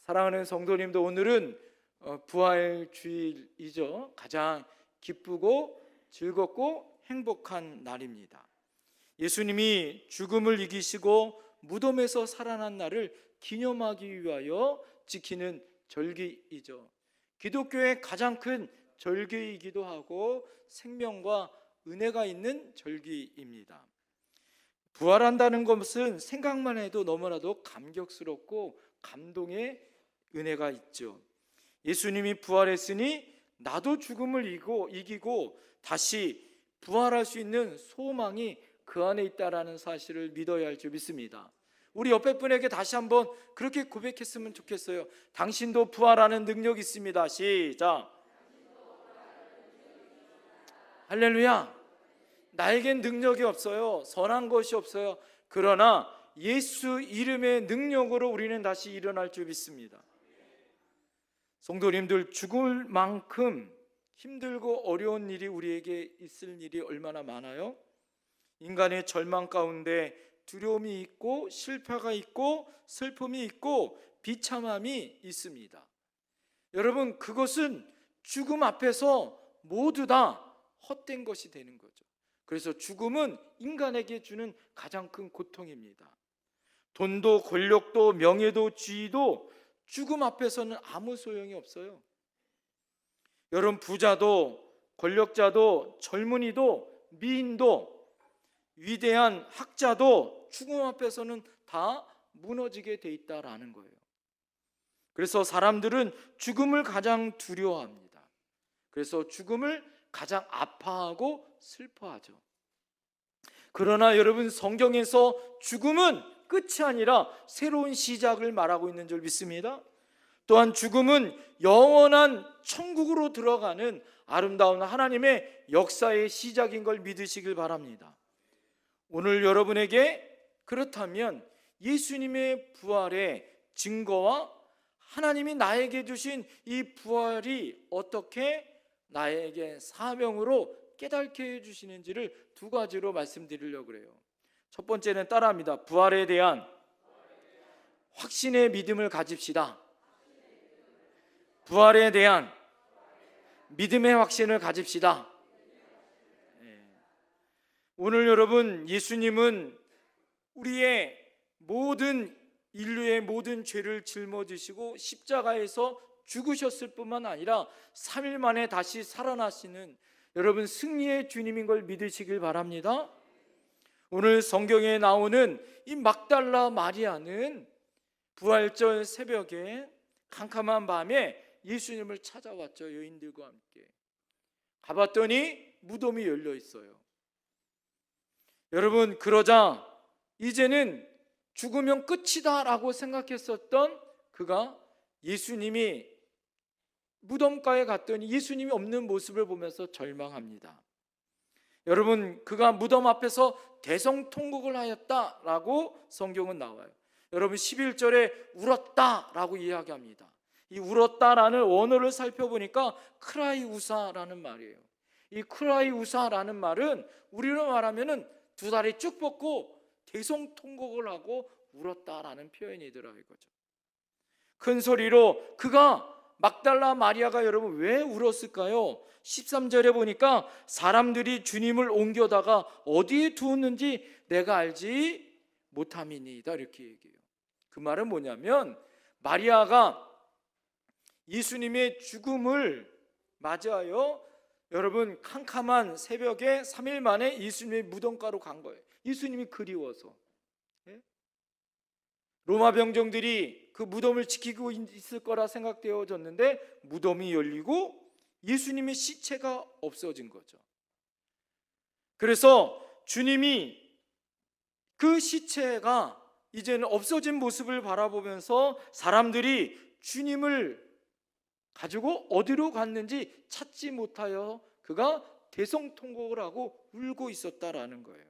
사랑하는 성도님도, 오늘은 부활주일이죠. 가장 기쁘고 즐겁고 행복한 날입니다. 예수님이 죽음을 이기시고 무덤에서 살아난 날을 기념하기 위하여 지키는 절기이죠. 기독교의 가장 큰 절기이기도 하고 생명과 은혜가 있는 절기입니다. 부활한다는 것은 생각만 해도 너무나도 감격스럽고 감동의 은혜가 있죠. 예수님이 부활했으니 나도 죽음을 이기고 다시 부활할 수 있는 소망이 그 안에 있다라는 사실을 믿어야 할 줄 믿습니다. 우리 옆에 분에게 다시 한번 그렇게 고백했으면 좋겠어요. 당신도 부활하는 능력이 있습니다. 시작. 할렐루야. 나에겐 능력이 없어요. 선한 것이 없어요. 그러나 예수 이름의 능력으로 우리는 다시 일어날 줄 믿습니다. 성도님들, 죽을 만큼 힘들고 어려운 일이 우리에게 있을 일이 얼마나 많아요? 인간의 절망 가운데 두려움이 있고 실패가 있고 슬픔이 있고 비참함이 있습니다. 여러분, 그것은 죽음 앞에서 모두 다 헛된 것이 되는 거죠. 그래서 죽음은 인간에게 주는 가장 큰 고통입니다. 돈도 권력도 명예도 지위도 죽음 앞에서는 아무 소용이 없어요. 여러분, 부자도 권력자도 젊은이도 미인도 위대한 학자도 죽음 앞에서는 다 무너지게 돼 있다라는 거예요. 그래서 사람들은 죽음을 가장 두려워합니다. 그래서 죽음을 가장 아파하고 슬퍼하죠. 그러나 여러분, 성경에서 죽음은 끝이 아니라 새로운 시작을 말하고 있는 줄 믿습니다. 또한 죽음은 영원한 천국으로 들어가는 아름다운 하나님의 역사의 시작인 걸 믿으시길 바랍니다. 오늘 여러분에게 그렇다면 예수님의 부활의 증거와 하나님이 나에게 주신 이 부활이 어떻게 나에게 사명으로 깨닫게 해주시는지를 두 가지로 말씀드리려고 그래요. 첫 번째는 따라합니다. 부활에 대한 확신의 믿음을 가집시다. 부활에 대한 믿음의 확신을 가집시다. 오늘 여러분, 예수님은 우리의 모든 인류의 모든 죄를 짊어지시고 십자가에서 죽으셨을 뿐만 아니라 3일 만에 다시 살아나시는 여러분 승리의 주님인 걸 믿으시길 바랍니다. 오늘 성경에 나오는 이 막달라 마리아는 부활절 새벽에 캄캄한 밤에 예수님을 찾아왔죠. 여인들과 함께 가봤더니 무덤이 열려 있어요. 여러분, 그러자 이제는 죽으면 끝이다 라고 생각했었던 그가 예수님이 무덤가에 갔더니 예수님이 없는 모습을 보면서 절망합니다. 여러분, 그가 무덤 앞에서 대성통곡을 하였다라고 성경은 나와요. 여러분, 11절에 울었다라고 이야기합니다. 이 울었다라는 원어를 살펴보니까 크라이우사라는 말이에요. 이 크라이우사라는 말은 우리로 말하면은 두 다리 쭉 뻗고 대성통곡을 하고 울었다라는 표현이더라 이거죠. 큰 소리로 그가 막달라 마리아가 여러분 왜 울었을까요? 13절에 보니까 사람들이 주님을 옮겨다가 어디에 두었는지 내가 알지 못함이니이다 이렇게 얘기해요. 그 말은 뭐냐면 마리아가 예수님의 죽음을 맞이하여 여러분 캄캄한 새벽에 3일 만에 예수님의 무덤가로 간 거예요. 예수님이 그리워서. 로마 병정들이 그 무덤을 지키고 있을 거라 생각되어졌는데 무덤이 열리고 예수님의 시체가 없어진 거죠. 그래서 주님이 그 시체가 이제는 없어진 모습을 바라보면서 사람들이 주님을 가지고 어디로 갔는지 찾지 못하여 그가 대성통곡을 하고 울고 있었다라는 거예요.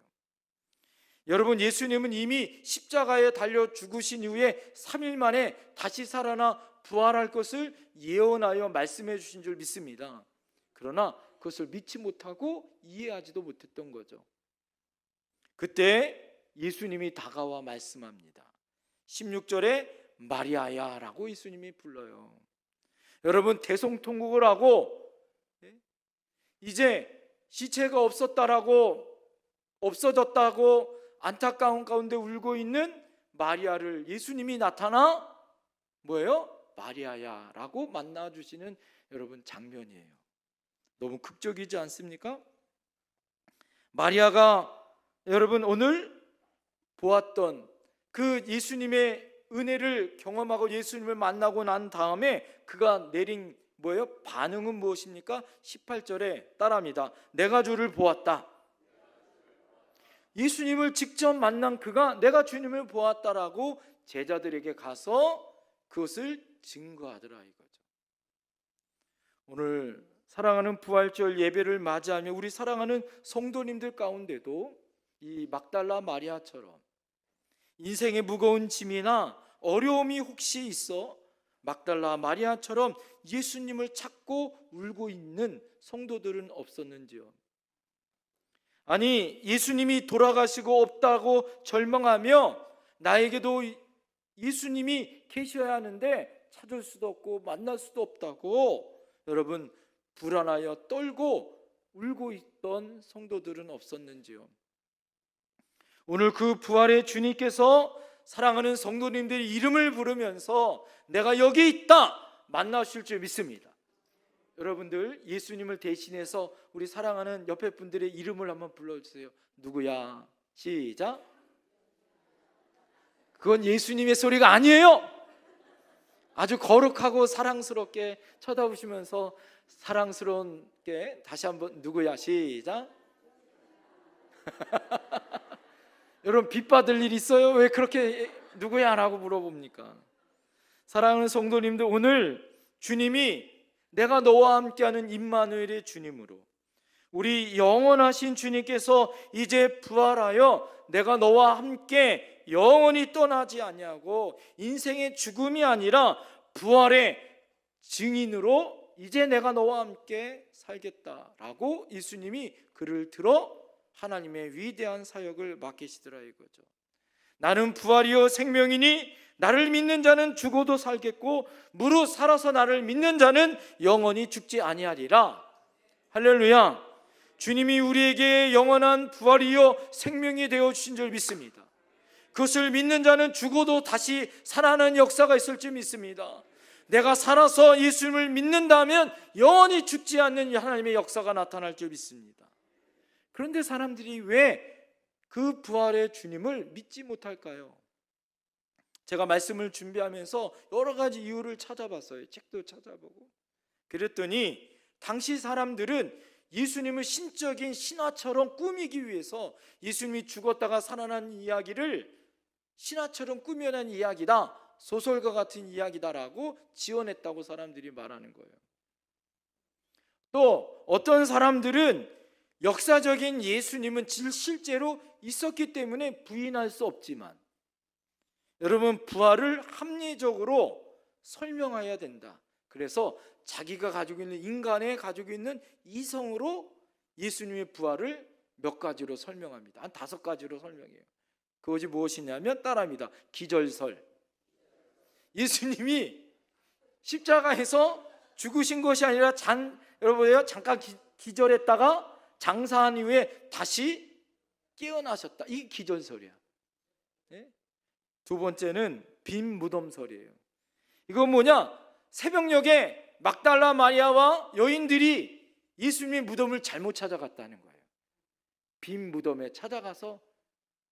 여러분, 예수님은 이미 십자가에 달려 죽으신 이후에 3일 만에 다시 살아나 부활할 것을 예언하여 말씀해 주신 줄 믿습니다. 그러나 그것을 믿지 못하고 이해하지도 못했던 거죠. 그때 예수님이 다가와 말씀합니다. 16절에 마리아야라고 예수님이 불러요. 여러분, 대성통곡을 하고 이제 시체가 없어졌다고 안타까운 가운데 울고 있는 마리아를 예수님이 나타나 뭐예요? 마리아야라고 만나주시는 여러분 장면이에요. 너무 극적이지 않습니까? 마리아가 여러분 오늘 보았던 그 예수님의 은혜를 경험하고 예수님을 만나고 난 다음에 그가 내린 뭐예요? 반응은 무엇입니까? 18절에 따라합니다. 내가 주를 보았다. 예수님을 직접 만난 그가 내가 주님을 보았다라고 제자들에게 가서 그것을 증거하더라 이거죠. 오늘 사랑하는 부활절 예배를 맞이하며 우리 사랑하는 성도님들 가운데도 이 막달라 마리아처럼 인생의 무거운 짐이나 어려움이 혹시 있어 막달라 마리아처럼 예수님을 찾고 울고 있는 성도들은 없었는지요? 아니, 예수님이 돌아가시고 없다고 절망하며 나에게도 예수님이 계셔야 하는데 찾을 수도 없고 만날 수도 없다고 여러분 불안하여 떨고 울고 있던 성도들은 없었는지요? 오늘 그 부활의 주님께서 사랑하는 성도님들의 이름을 부르면서 내가 여기 있다 만나실 줄 믿습니다. 여러분들 예수님을 대신해서 우리 사랑하는 옆에 분들의 이름을 한번 불러주세요. 누구야? 시작. 그건 예수님의 소리가 아니에요. 아주 거룩하고 사랑스럽게 쳐다보시면서 사랑스럽게 다시 한번 누구야? 시작. 여러분 빚 받을 일 있어요? 왜 그렇게 누구야? 라고 물어봅니까? 사랑하는 성도님들, 오늘 주님이 내가 너와 함께하는 임마누엘의 주님으로 우리 영원하신 주님께서 이제 부활하여 내가 너와 함께 영원히 떠나지 아니하고 인생의 죽음이 아니라 부활의 증인으로 이제 내가 너와 함께 살겠다라고 예수님이 그를 들어 하나님의 위대한 사역을 맡기시더라 이거죠. 나는 부활이요 생명이니 나를 믿는 자는 죽어도 살겠고 무릇 살아서 나를 믿는 자는 영원히 죽지 아니하리라. 할렐루야. 주님이 우리에게 영원한 부활이요 생명이 되어 주신 줄 믿습니다. 그것을 믿는 자는 죽어도 다시 살아나는 역사가 있을 줄 믿습니다. 내가 살아서 예수님을 믿는다면 영원히 죽지 않는 하나님의 역사가 나타날 줄 믿습니다. 그런데 사람들이 왜 그 부활의 주님을 믿지 못할까요? 제가 말씀을 준비하면서 여러 가지 이유를 찾아봤어요. 책도 찾아보고. 그랬더니 당시 사람들은 예수님을 신적인 신화처럼 꾸미기 위해서 예수님이 죽었다가 살아난 이야기를 신화처럼 꾸며낸 이야기다, 소설과 같은 이야기다라고 지원했다고 사람들이 말하는 거예요. 또 어떤 사람들은 역사적인 예수님은 실제로 있었기 때문에 부인할 수 없지만 여러분 부활을 합리적으로 설명해야 된다. 그래서 자기가 가지고 있는 인간의 가지고 있는 이성으로 예수님의 부활을 몇 가지로 설명합니다. 한 5가지로 설명해요. 그것이 무엇이냐면 따라합니다. 기절설. 예수님이 십자가에서 죽으신 것이 아니라 여러분 잠깐 기절했다가 장사한 이후에 다시 깨어나셨다. 이게 기절설이야. 네? 두 번째는 빈 무덤설이에요. 이건 뭐냐? 새벽녘에 막달라 마리아와 여인들이 예수님의 무덤을 잘못 찾아갔다는 거예요. 빈 무덤에 찾아가서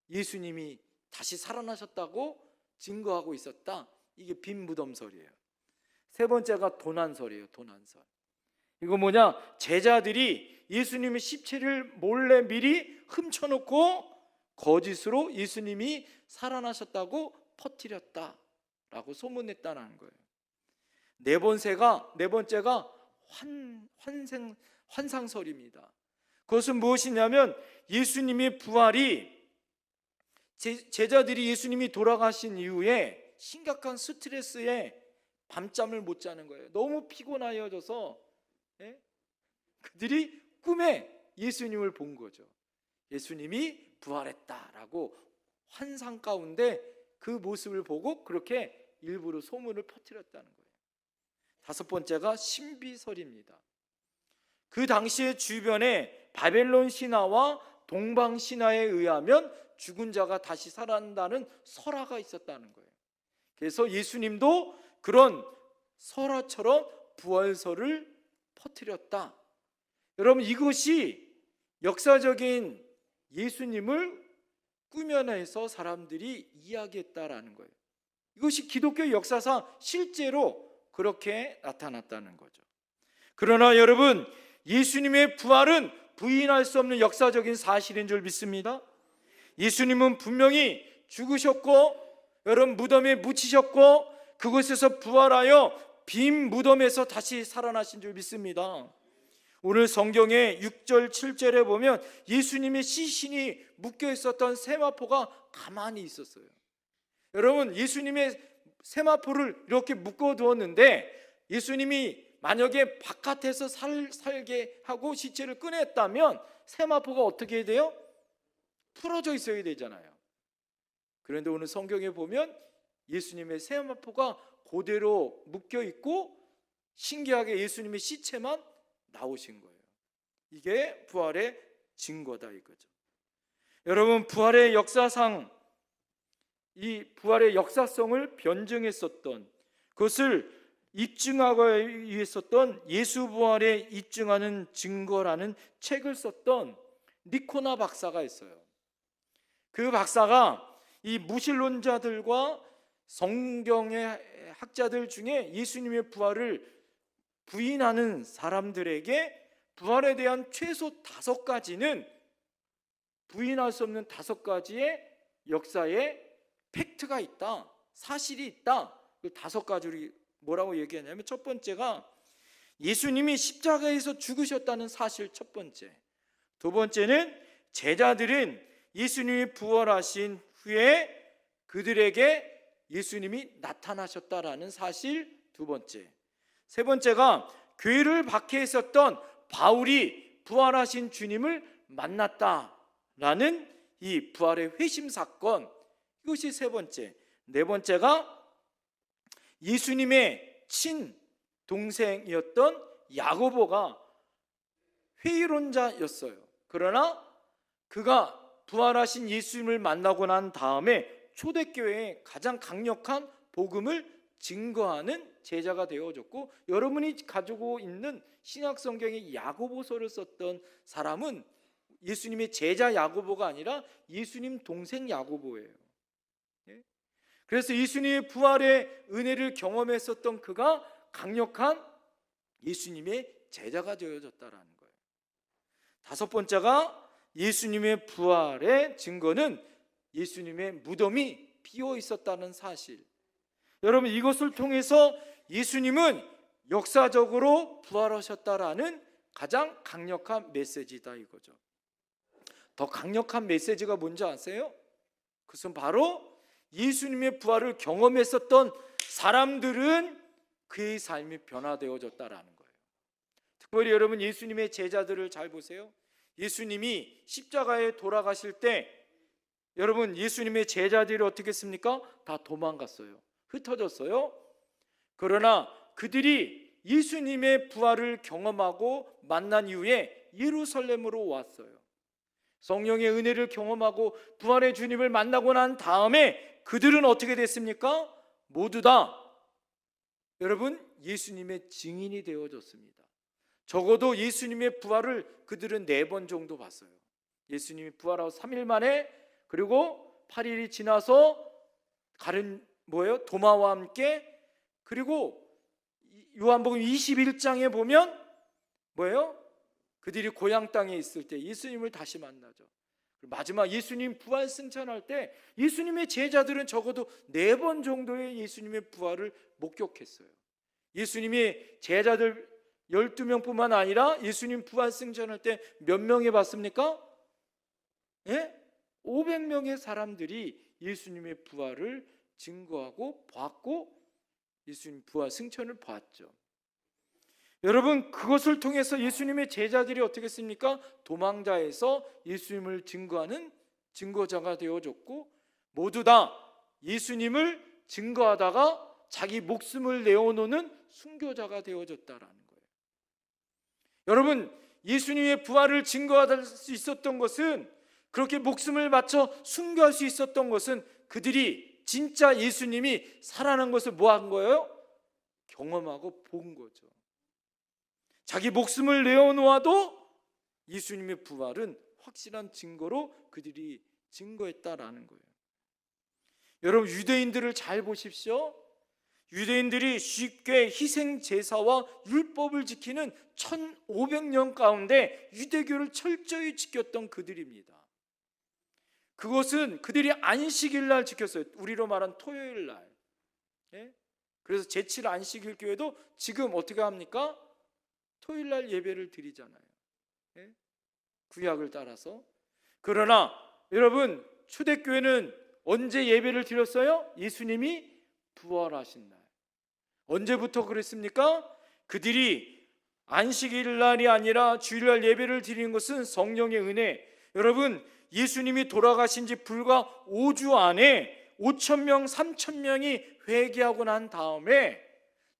예수님이 다시 살아나셨다고 증거하고 있었다. 이게 빈 무덤설이에요. 세 번째가 도난설이에요. 도난설. 이거 뭐냐? 제자들이 예수님의 십체를 몰래 미리 훔쳐놓고 거짓으로 예수님이 살아나셨다고 퍼뜨렸다라고 소문냈다는 거예요. 네 번째가 환상설입니다. 그것은 무엇이냐면 예수님의 부활이 제자들이 예수님이 돌아가신 이후에 심각한 스트레스에 밤잠을 못 자는 거예요. 너무 피곤하여져서 그들이 꿈에 예수님을 본 거죠. 예수님이 부활했다라고 환상 가운데 그 모습을 보고 그렇게 일부러 소문을 퍼뜨렸다는 거예요. 다섯 번째가 신비설입니다. 그 당시의 주변에 바벨론 신화와 동방 신화에 의하면 죽은 자가 다시 살아난다는 설화가 있었다는 거예요. 그래서 예수님도 그런 설화처럼 부활설을 퍼뜨렸다. 여러분, 이것이 역사적인 예수님을 꾸며내서 사람들이 이야기했다라는 거예요. 이것이 기독교 역사상 실제로 그렇게 나타났다는 거죠. 그러나 여러분, 예수님의 부활은 부인할 수 없는 역사적인 사실인 줄 믿습니다. 예수님은 분명히 죽으셨고, 여러분, 무덤에 묻히셨고, 그곳에서 부활하여 빈 무덤에서 다시 살아나신 줄 믿습니다. 오늘 성경의 6절 7절에 보면 예수님의 시신이 묶여 있었던 세마포가 가만히 있었어요. 여러분, 예수님의 세마포를 이렇게 묶어 두었는데 예수님이 만약에 바깥에서 살게 하고 시체를 꺼냈다면 세마포가 어떻게 돼요? 풀어져 있어야 되잖아요. 그런데 오늘 성경에 보면 예수님의 세마포가 그대로 묶여 있고 신기하게 예수님의 시체만 나오신 거예요. 이게 부활의 증거다 이거죠. 여러분, 부활의 역사상 이 부활의 역사성을 변증했었던, 그것을 입증하기 위해 썼던 예수 부활에 입증하는 증거라는 책을 썼던 니코나 박사가 있어요. 그 박사가 이 무신론자들과 성경의 학자들 중에 예수님의 부활을 부인하는 사람들에게 부활에 대한 최소 5가지는 부인할 수 없는 5가지의 역사의 팩트가 있다, 사실이 있다. 그 5가지를 뭐라고 얘기하냐면, 첫 번째가 예수님이 십자가에서 죽으셨다는 사실, 첫 번째. 두 번째는 제자들은 예수님이 부활하신 후에 그들에게 예수님이 나타나셨다라는 사실, 두 번째. 세 번째가 교회를 박해했었던 바울이 부활하신 주님을 만났다라는 이 부활의 회심 사건, 이것이 세 번째. 네 번째가 예수님의 친동생이었던 야고보가 회의론자였어요. 그러나 그가 부활하신 예수님을 만나고 난 다음에 초대교회에 가장 강력한 복음을 증거하는 제자가 되어졌고, 여러분이 가지고 있는 신약성경의 야고보서를 썼던 사람은 예수님의 제자 야고보가 아니라 예수님 동생 야고보예요. 그래서 예수님의 부활의 은혜를 경험했었던 그가 강력한 예수님의 제자가 되어졌다라는 거예요. 다섯 번째가 예수님의 부활의 증거는 예수님의 무덤이 비어 있었다는 사실. 여러분, 이것을 통해서 예수님은 역사적으로 부활하셨다라는 가장 강력한 메시지다 이거죠. 더 강력한 메시지가 뭔지 아세요? 그것은 바로 예수님의 부활을 경험했었던 사람들은 그의 삶이 변화되어졌다라는 거예요. 특별히 여러분, 예수님의 제자들을 잘 보세요. 예수님이 십자가에 돌아가실 때 여러분, 예수님의 제자들이 어떻게 했습니까? 다 도망갔어요. 흩어졌어요. 그러나 그들이 예수님의 부활을 경험하고 만난 이후에 예루살렘으로 왔어요. 성령의 은혜를 경험하고 부활의 주님을 만나고 난 다음에 그들은 어떻게 됐습니까? 모두 다 여러분, 예수님의 증인이 되어졌습니다. 적어도 예수님의 부활을 그들은 4번 정도 봤어요. 예수님이 부활하고 3일 만에, 그리고 8일이 지나서 가른 도마와 함께, 그리고 요한복음 21장에 보면 그들이 고향 땅에 있을 때 예수님을 다시 만나죠. 마지막 예수님 부활 승천할 때 예수님의 제자들은 적어도 4번 정도의 예수님의 부활을 목격했어요. 예수님의 제자들 12명뿐만 아니라 예수님 부활 승천할 때 몇 명이 봤습니까? 500명의 사람들이 예수님의 부활을 증거하고 봤고 예수님 부활 승천을 봤죠. 여러분, 그것을 통해서 예수님의 제자들이 어떻게 했습니까? 도망자에서 예수님을 증거하는 증거자가 되어졌고, 모두 다 예수님을 증거하다가 자기 목숨을 내어놓는 순교자가 되어졌다라는 거예요. 여러분, 예수님의 부활을 증거할 수 있었던 것은, 그렇게 목숨을 바쳐 순교할 수 있었던 것은, 그들이 진짜 예수님이 살아난 것을 뭐 한 거예요? 경험하고 본 거죠. 자기 목숨을 내어놓아도 예수님의 부활은 확실한 증거로 그들이 증거했다라는 거예요. 여러분, 유대인들을 잘 보십시오. 유대인들이 쉽게 희생 제사와 율법을 지키는 1500년 가운데 유대교를 철저히 지켰던 그들입니다. 그것은 그들이 안식일 날 지켰어요. 우리로 말한 토요일 날. 그래서 제7 안식일 교회도 지금 어떻게 합니까? 토요일 날 예배를 드리잖아요. 구약을 따라서. 그러나 여러분, 초대교회는 언제 예배를 드렸어요? 예수님이 부활하신 날. 언제부터 그랬습니까? 그들이 안식일 날이 아니라 주일날 예배를 드리는 것은 성령의 은혜. 여러분, 예수님이 돌아가신 지 불과 5주 안에 5,000명, 3,000명이 회개하고 난 다음에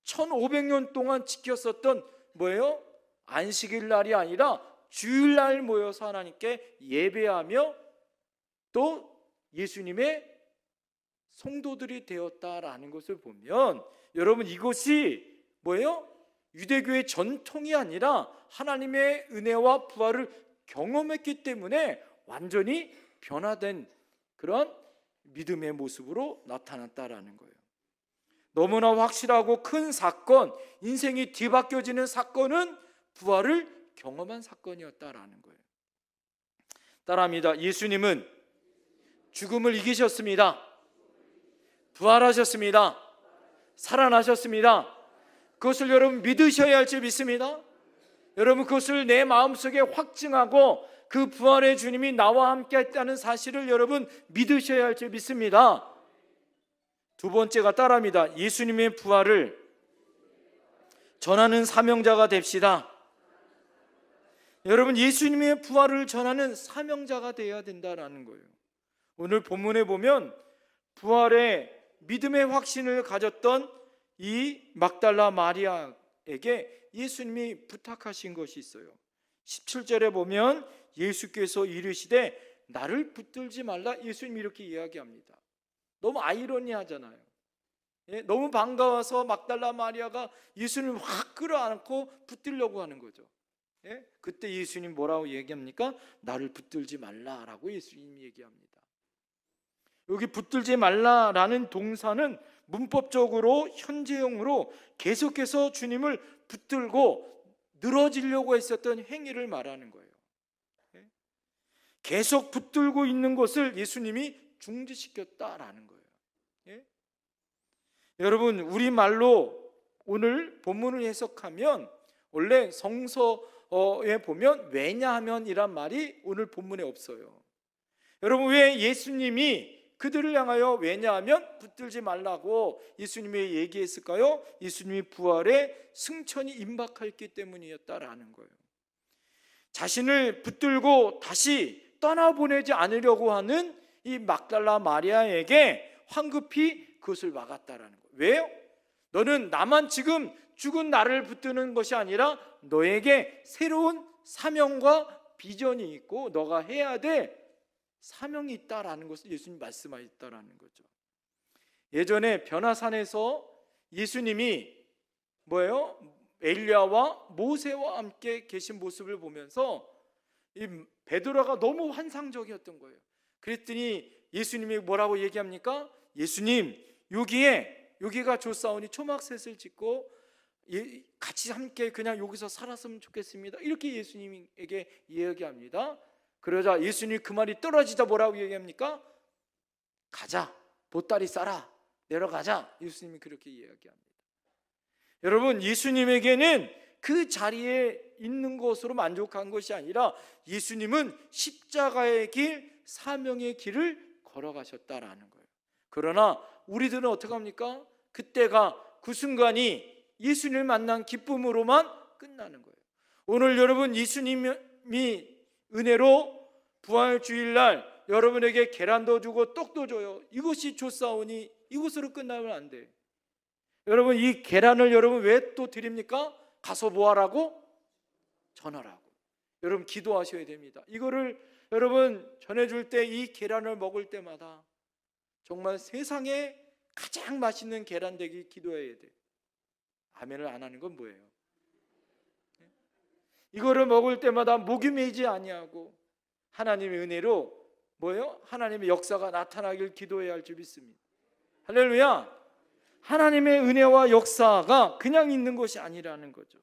1500년 동안 지켰었던 뭐예요? 안식일 날이 아니라 주일날 모여서 하나님께 예배하며 또 예수님의 성도들이 되었다라는 것을 보면, 여러분, 이것이 뭐예요? 유대교의 전통이 아니라 하나님의 은혜와 부활을 경험했기 때문에 완전히 변화된 그런 믿음의 모습으로 나타났다라는 거예요. 너무나 확실하고 큰 사건, 인생이 뒤바뀌어지는 사건은 부활을 경험한 사건이었다라는 거예요. 따라합니다. 예수님은 죽음을 이기셨습니다. 부활하셨습니다. 살아나셨습니다. 그것을 여러분 믿으셔야 할 줄 믿습니다. 여러분, 그것을 내 마음속에 확증하고 그 부활의 주님이 나와 함께 했다는 사실을 여러분 믿으셔야 할 줄 믿습니다. 두 번째가 따라합니다. 예수님의 부활을 전하는 사명자가 됩시다. 여러분, 예수님의 부활을 전하는 사명자가 되어야 된다는 거예요. 오늘 본문에 보면 부활의 믿음의 확신을 가졌던 이 막달라 마리아에게 예수님이 부탁하신 것이 있어요. 17절에 보면 예수께서 이르시되 나를 붙들지 말라. 예수님이 이렇게 이야기합니다. 너무 아이러니하잖아요. 너무 반가워서 막달라 마리아가 예수님을 확 끌어안고 붙들려고 하는 거죠. 그때 예수님 뭐라고 얘기합니까? 나를 붙들지 말라라고 예수님이 얘기합니다. 여기 붙들지 말라라는 동사는 문법적으로 현재형으로 계속해서 주님을 붙들고 늘어지려고 했었던 행위를 말하는 거예요. 계속 붙들고 있는 것을 예수님이 중지시켰다라는 거예요. 여러분, 우리말로 오늘 본문을 해석하면 원래 성서에 보면 왜냐하면이란 말이 오늘 본문에 없어요. 여러분, 왜 예수님이 그들을 향하여 왜냐하면 붙들지 말라고 예수님이 얘기했을까요? 예수님이 부활의 승천이 임박했기 때문이었다라는 거예요. 자신을 붙들고 다시 떠나보내지 않으려고 하는 이 막달라 마리아에게 황급히 그것을 막았다라는 거예요. 왜요? 너는 나만 지금 죽은 나를 붙드는 것이 아니라 너에게 새로운 사명과 비전이 있고 너가 해야 될 사명이 있다라는 것을 예수님이 말씀하셨다라는 거죠. 예전에 변화산에서 예수님이 뭐예요? 엘리야와 모세와 함께 계신 모습을 보면서 이 베드로가 너무 환상적이었던 거예요. 그랬더니 예수님이 뭐라고 얘기합니까? 예수님, 여기가 좋사오니 초막셋을 짓고 같이 함께 그냥 여기서 살았으면 좋겠습니다. 이렇게 예수님에게 이야기합니다. 그러자 예수님이 그 말이 떨어지자 뭐라고 얘기합니까? 가자, 보따리 싸라, 내려가자. 예수님이 그렇게 이야기합니다. 여러분, 예수님에게는 그 자리에 있는 것으로 만족한 것이 아니라 예수님은 십자가의 길, 사명의 길을 걸어가셨다라는 거예요. 그러나 우리들은 어떻게 합니까? 그때가, 그 순간이 예수님을 만난 기쁨으로만 끝나는 거예요. 오늘 여러분, 예수님이 은혜로 부활주일날 여러분에게 계란도 주고 떡도 줘요. 이것이 좋사오니 이것으로 끝나면 안 돼. 여러분, 이 계란을 여러분 왜 또 드립니까? 가서 뭐 하라고? 전하라고. 여러분 기도하셔야 됩니다. 이거를 여러분 전해줄 때, 이 계란을 먹을 때마다 정말 세상에 가장 맛있는 계란 되기 기도해야 돼. 아멘을 안 하는 건 뭐예요? 이거를 먹을 때마다 목이 메이지 아니하고 하나님의 은혜로 뭐예요? 하나님의 역사가 나타나길 기도해야 할 줄 믿습니다. 할렐루야. 하나님의 은혜와 역사가 그냥 있는 것이 아니라는 거죠.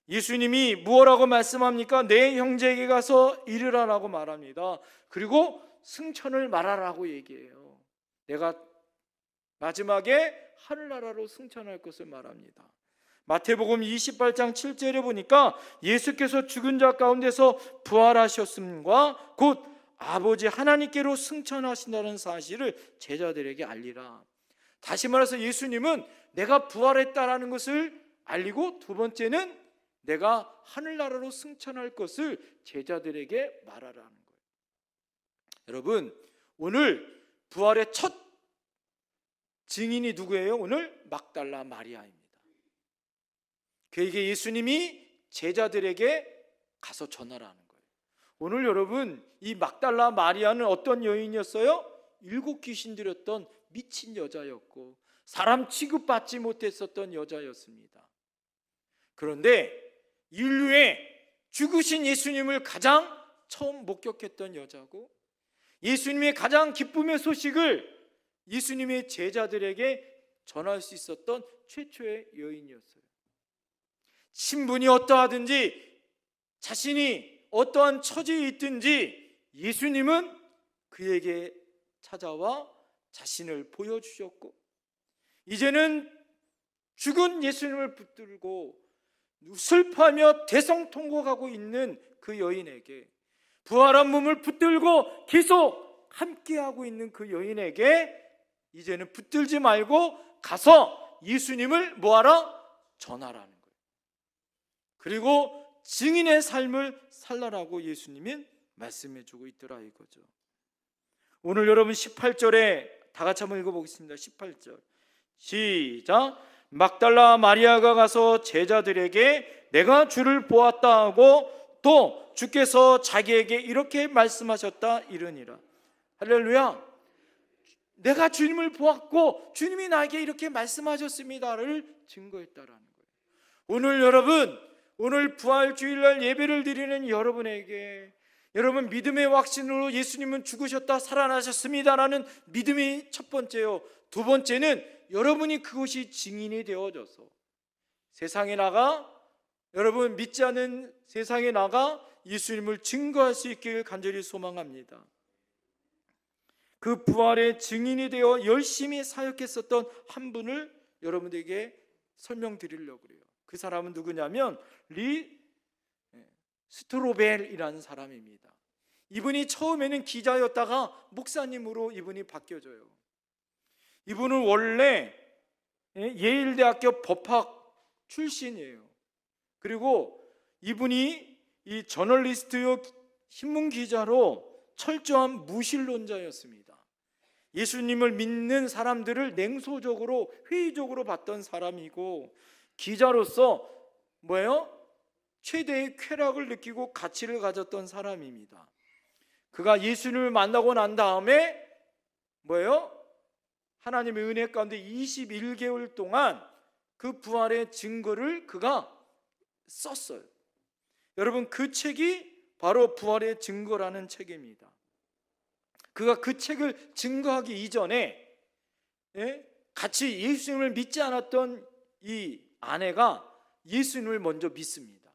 예수님이 무엇라고 말씀합니까? 내 형제에게 가서 이르라라고 말합니다. 그리고 승천을 말하라고 얘기해요. 내가 마지막에 하늘나라로 승천할 것을 말합니다. 마태복음 28장 7절에 보니까 예수께서 죽은 자 가운데서 부활하셨음과 곧 아버지 하나님께로 승천하신다는 사실을 제자들에게 알리라. 다시 말해서 예수님은 내가 부활했다라는 것을 알리고, 두 번째는 내가 하늘나라로 승천할 것을 제자들에게 말하라는 거예요. 여러분, 오늘 부활의 첫 증인이 누구예요? 오늘 막달라 마리아입니다. 그에게 예수님이 제자들에게 가서 전하라는 거예요. 오늘 여러분, 이 막달라 마리아는 어떤 여인이었어요? 7 귀신 들였던 미친 여자였고 사람 취급받지 못했었던 여자였습니다. 그런데 인류의 죽으신 예수님을 가장 처음 목격했던 여자고, 예수님의 가장 기쁨의 소식을 예수님의 제자들에게 전할 수 있었던 최초의 여인이었어요. 신분이 어떠하든지, 자신이 어떠한 처지에 있든지 예수님은 그에게 찾아와 자신을 보여주셨고, 이제는 죽은 예수님을 붙들고 슬퍼하며 대성통곡하고 있는 그 여인에게, 부활한 몸을 붙들고 계속 함께하고 있는 그 여인에게 이제는 붙들지 말고 가서 예수님을 뭐하라? 전하라는 거예요. 그리고 증인의 삶을 살라라고 예수님은 말씀해주고 있더라 이거죠. 오늘 여러분 18절에 다 같이 한번 읽어보겠습니다. 18절 시작. 막달라 마리아가 가서 제자들에게 내가 주를 보았다 하고 또 주께서 자기에게 이렇게 말씀하셨다 이르니라. 할렐루야. 내가 주님을 보았고 주님이 나에게 이렇게 말씀하셨습니다를 증거했다라는 거예요. 오늘 여러분, 오늘 부활주일날 예배를 드리는 여러분에게, 여러분 믿음의 확신으로 예수님은 죽으셨다 살아나셨습니다라는 믿음이 첫 번째요. 두 번째는 여러분이 그것이 증인이 되어져서 세상에 나가, 여러분 믿지 않는 세상에 나가 예수님을 증거할 수 있기를 간절히 소망합니다. 그 부활의 증인이 되어 열심히 사역했었던 한 분을 여러분에게 설명드리려고 그래요. 그 사람은 누구냐면 리 스트로벨이라는 사람입니다. 이분이 처음에는 기자였다가 목사님으로 이분이 바뀌어져요. 이분은 원래 예일대학교 법학 출신이에요. 그리고 이분이 이 저널리스트요, 신문 기자로 철저한 무신론자였습니다. 예수님을 믿는 사람들을 냉소적으로, 회의적으로 봤던 사람이고, 기자로서 뭐예요? 최대의 쾌락을 느끼고 가치를 가졌던 사람입니다. 그가 예수님을 만나고 난 다음에 뭐예요? 하나님의 은혜 가운데 21개월 동안 그 부활의 증거를 그가 썼어요. 여러분, 그 책이 바로 부활의 증거라는 책입니다. 그가 그 책을 증거하기 이전에 같이 예수님을 믿지 않았던 이 아내가 예수님을 먼저 믿습니다.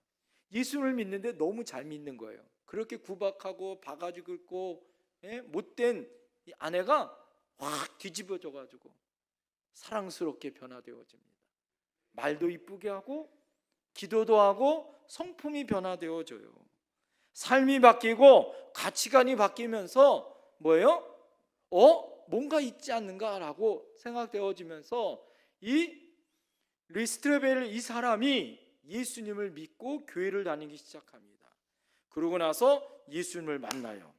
예수님을 믿는데 너무 잘 믿는 거예요. 그렇게 구박하고 바가지 긁고 못된 이 아내가 확 뒤집어져 가지고 사랑스럽게 변화되어집니다. 말도 이쁘게 하고 기도도 하고 성품이 변화되어져요. 삶이 바뀌고 가치관이 바뀌면서 뭐예요? 뭔가 있지 않는가라고 생각되어지면서 이 리스트레벨 이 사람이 예수님을 믿고 교회를 다니기 시작합니다. 그러고 나서 예수님을 만나요.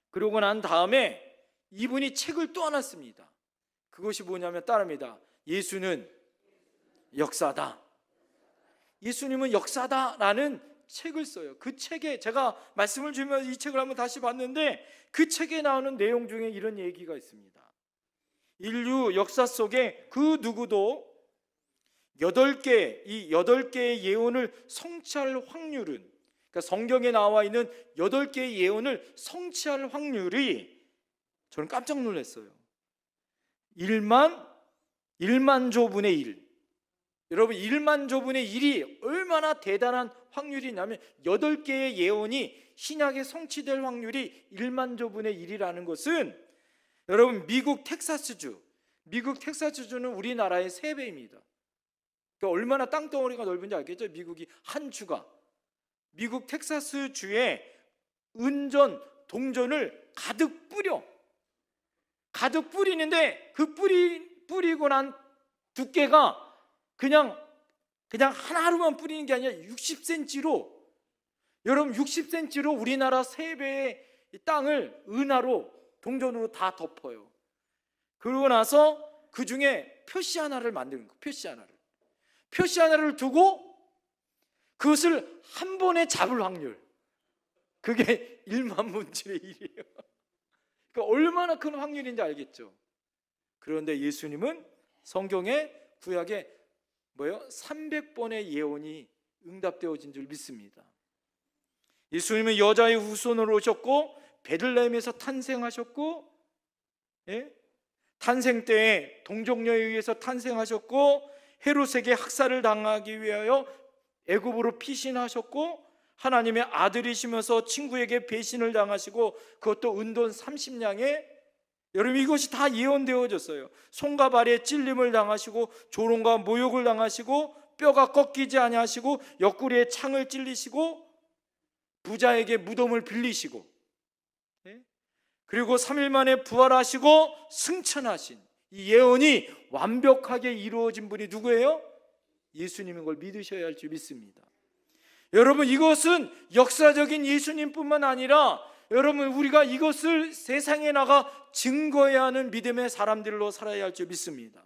그러고 난 다음에 이분이 책을 또 하나 씁니다. 그것이 뭐냐면 따릅니다. 예수는 역사다. 예수님은 역사다라는 책을 써요. 그 책에 제가 말씀을 주면서 이 책을 한번 다시 봤는데 그 책에 나오는 내용 중에 이런 얘기가 있습니다. 인류 역사 속에 그 누구도 8개의 예언을 성취할 확률은, 그러니까 성경에 나와 있는 8개의 예언을 성취할 확률이, 저는 깜짝 놀랐어요. 1만 조분의 1. 여러분, 1만 조분의 1이 얼마나 대단한 확률이냐면 8개의 예언이 신약에 성취될 확률이 1만 조분의 1이라는 것은, 여러분, 미국 텍사스주는 우리나라의 3배입니다. 그러니까 얼마나 땅덩어리가 넓은지 알겠죠? 미국이 한 주가. 미국 텍사스주에 은전, 동전을 가득 뿌리는데 그 뿌리고 난 두께가 그냥 하루만 뿌리는 게 아니라 60cm로, 여러분 60cm로 우리나라 3배의 땅을 은하로, 동전으로 다 덮어요. 그러고 나서 그 중에 표시 하나를 만드는 거예요. 표시 하나를 두고 그것을 한 번에 잡을 확률, 그게 1만 분의 1이에요. 그러니까 얼마나 큰 확률인지 알겠죠? 그런데 예수님은 성경에, 구약에 300번의 예언이 응답되어진 줄 믿습니다. 예수님은 여자의 후손으로 오셨고 베들레헴에서 탄생하셨고, 탄생 때에 동정녀에 의해서 탄생하셨고, 헤롯에게 학살을 당하기 위하여 애굽으로 피신하셨고, 하나님의 아들이시면서 친구에게 배신을 당하시고, 그것도 은돈 30냥에, 여러분 이것이 다 예언되어졌어요. 손과 발에 찔림을 당하시고, 조롱과 모욕을 당하시고, 뼈가 꺾이지 아니하시고, 옆구리에 창을 찔리시고, 부자에게 무덤을 빌리시고, 그리고 3일 만에 부활하시고 승천하신 이 예언이 완벽하게 이루어진 분이 누구예요? 예수님인 걸 믿으셔야 할 줄 믿습니다. 여러분, 이것은 역사적인 예수님뿐만 아니라 여러분, 우리가 이것을 세상에 나가 증거해야 하는 믿음의 사람들로 살아야 할 줄 믿습니다.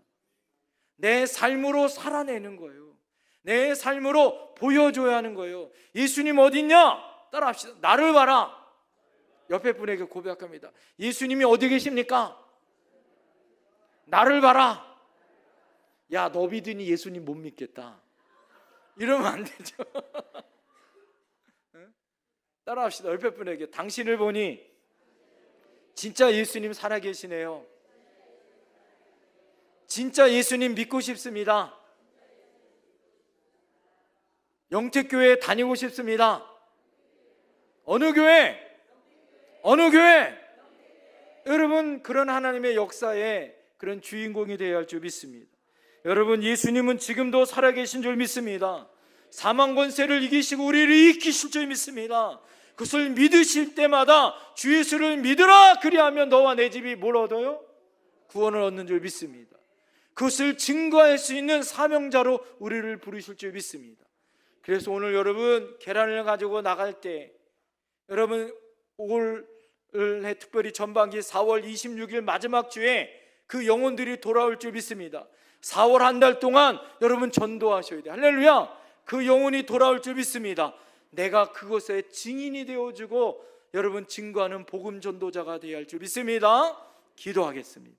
내 삶으로 살아내는 거예요. 내 삶으로 보여줘야 하는 거예요. 예수님 어딨냐? 따라합시다. 나를 봐라. 옆에 분에게 고백합니다. 예수님이 어디 계십니까? 나를 봐라. 야, 너 믿으니 예수님 못 믿겠다. 이러면 안 되죠. 따라합시다. 옆에 분에게, 당신을 보니 진짜 예수님 살아계시네요. 진짜 예수님 믿고 싶습니다. 영택교회 다니고 싶습니다. 어느 교회? 여러분, 그런 하나님의 역사에 그런 주인공이 되어야 할 줄 믿습니다. 여러분, 예수님은 지금도 살아계신 줄 믿습니다. 사망 권세를 이기시고 우리를 이기실 줄 믿습니다. 그것을 믿으실 때마다 주 예수를 믿으라, 그리하면 너와 내 집이 뭘 얻어요? 구원을 얻는 줄 믿습니다. 그것을 증거할 수 있는 사명자로 우리를 부르실 줄 믿습니다. 그래서 오늘 여러분, 계란을 가지고 나갈 때, 여러분 올해 특별히 전반기 4월 26일 마지막 주에 그 영혼들이 돌아올 줄 믿습니다. 4월 한 달 동안 여러분 전도하셔야 돼요. 할렐루야. 그 영혼이 돌아올 줄 믿습니다. 내가 그것의 증인이 되어주고 여러분 증거하는 복음 전도자가 되어야 할 줄 믿습니다. 기도하겠습니다.